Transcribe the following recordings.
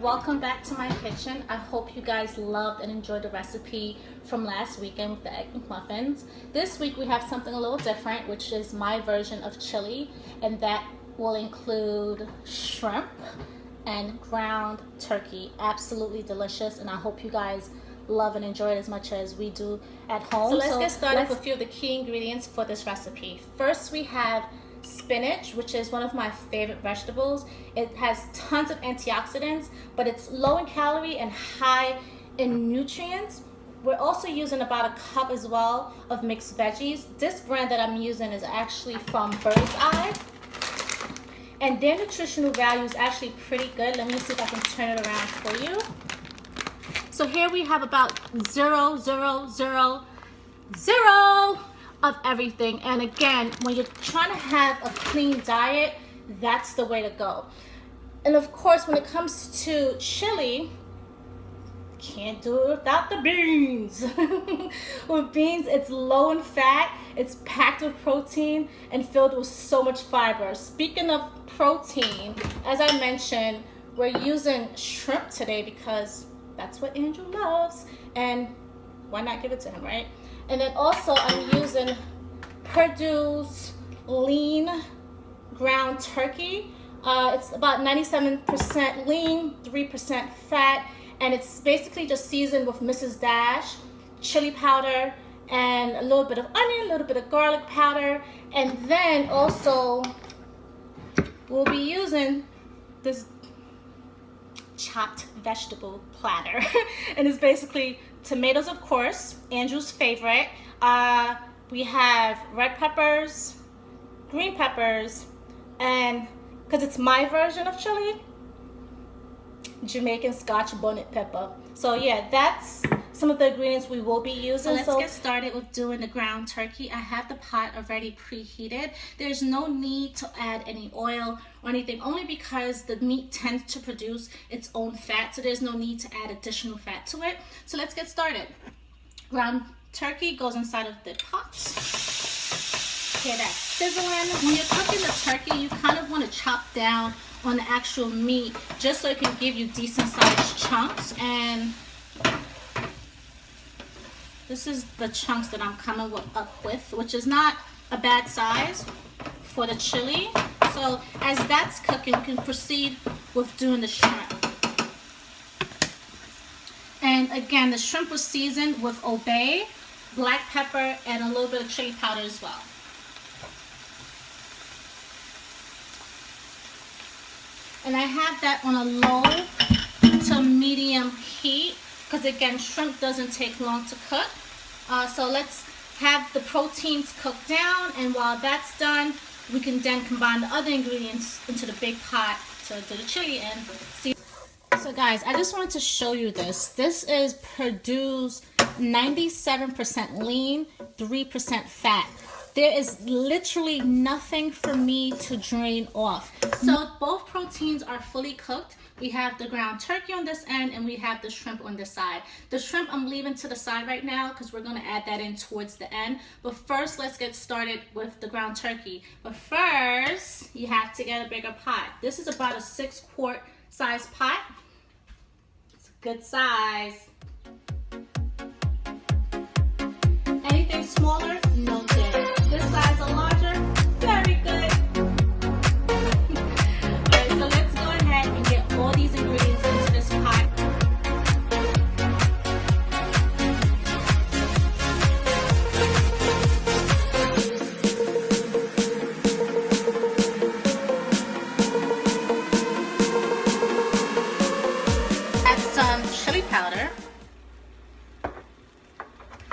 welcome back to my kitchen. I hope you guys loved and enjoyed the recipe from last weekend with the egg McMuffins. This week we have something a little different, which is my version of chili, and that will include shrimp and ground turkey. Absolutely delicious, and I hope you guys love and enjoy it as much as we do at home. So let's get started with a few of the key ingredients for this recipe. First, we have spinach, which is one of my favorite vegetables. It has tons of antioxidants, but it's low in calorie and high in nutrients. We're also using about a cup as well of mixed veggies. This brand that I'm using is actually from Bird's Eye, and their nutritional value is actually pretty good. Let me see if I can turn it around for you. So here we have about 0.000 of everything. And again, when you're trying to have a clean diet, that's the way to go. And of course, when it comes to chili, can't do it without the beans. With beans, it's low in fat, it's packed with protein, and filled with so much fiber. Speaking of protein, as I mentioned, we're using shrimp today because that's what Andrew loves, and why not give it to him, right? And then also I'm using Purdue's lean ground turkey. It's about 97% lean, 3% fat, and it's basically just seasoned with Mrs. Dash, chili powder, and a little bit of onion, a little bit of garlic powder. And then also we'll be using this chopped vegetable platter. And it's basically tomatoes, of course, Andrew's favorite. We have red peppers, green peppers, and because it's my version of chili, Jamaican Scotch bonnet pepper. So yeah, that's some of the ingredients we will be using. So let's get started with doing the ground turkey. I have the pot already preheated. There's no need to add any oil or anything, only because the meat tends to produce its own fat, so there's no need to add additional fat to it. So let's get started. Ground turkey goes inside of the pot. Hear that sizzling. When you're cooking the turkey, you kind of want to chop down on the actual meat just so it can give you decent sized chunks. And this is the chunks that I'm coming up with, which is not a bad size for the chili. So as that's cooking, we can proceed with doing the shrimp. And again, the shrimp was seasoned with obey, black pepper, and a little bit of chili powder as well. And I have that on a low to medium heat, because again, shrimp doesn't take long to cook. So let's have the proteins cooked down, and while that's done, we can then combine the other ingredients into the big pot to do the chili and see. So guys, I just wanted to show you this. This is Purdue's 97% lean, 3% fat. There is literally nothing for me to drain off. So both proteins are fully cooked. We have the ground turkey on this end, and we have the shrimp on this side. The shrimp I'm leaving to the side right now because we're going to add that in towards the end. But first, let's get started with the ground turkey. But first, you have to get a bigger pot. This is about a 6-quart size pot. It's a good size. Anything smaller, no good. This size or larger, very good. Alright, so let's go ahead and get all these ingredients into this pot. Add some chili powder,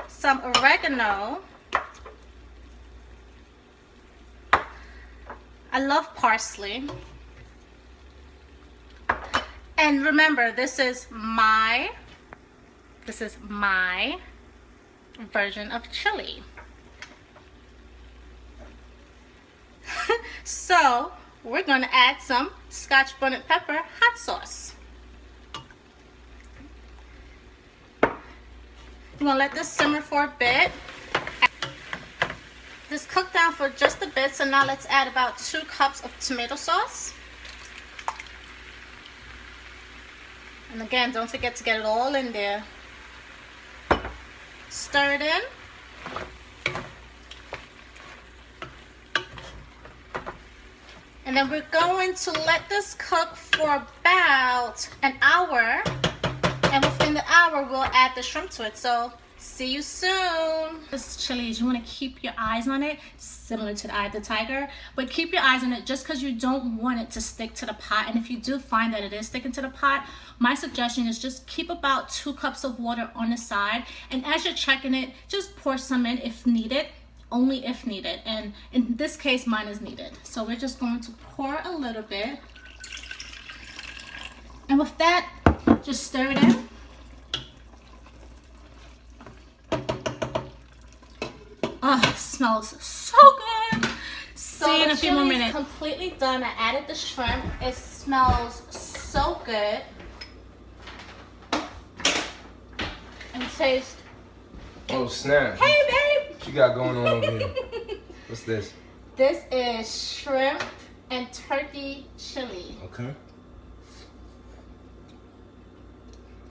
some oregano. I love parsley. And remember, this is my version of chili. So we're going to add some Scotch bonnet pepper hot sauce. I'm going to let this simmer for a bit. This cooked down for just a bit, so now let's add about 2 cups of tomato sauce. And again, don't forget to get it all in there. Stir it in. And then we're going to let this cook for about an hour. And within the hour, we'll add the shrimp to it. So, see you soon. This chili is, you want to keep your eyes on it, similar to the eye of the tiger. But keep your eyes on it just because you don't want it to stick to the pot. And if you do find that it is sticking to the pot, my suggestion is just keep about 2 cups of water on the side. And as you're checking it, just pour some in if needed. Only if needed. And in this case, mine is needed. So we're just going to pour a little bit. And with that, just stir it in. Oh, it smells so good. See you in a few more minutes. Completely done. I added the shrimp. It smells so good. And taste. Oh snap! Hey babe. What you got going on over here? What's this? This is shrimp and turkey chili. Okay.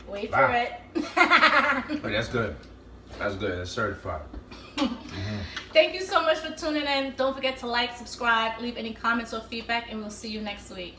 Wait for it. Oh, that's good. That's good. That's certified. Thank you so much for tuning in. Don't forget to like, subscribe, leave any comments or feedback, and we'll see you next week.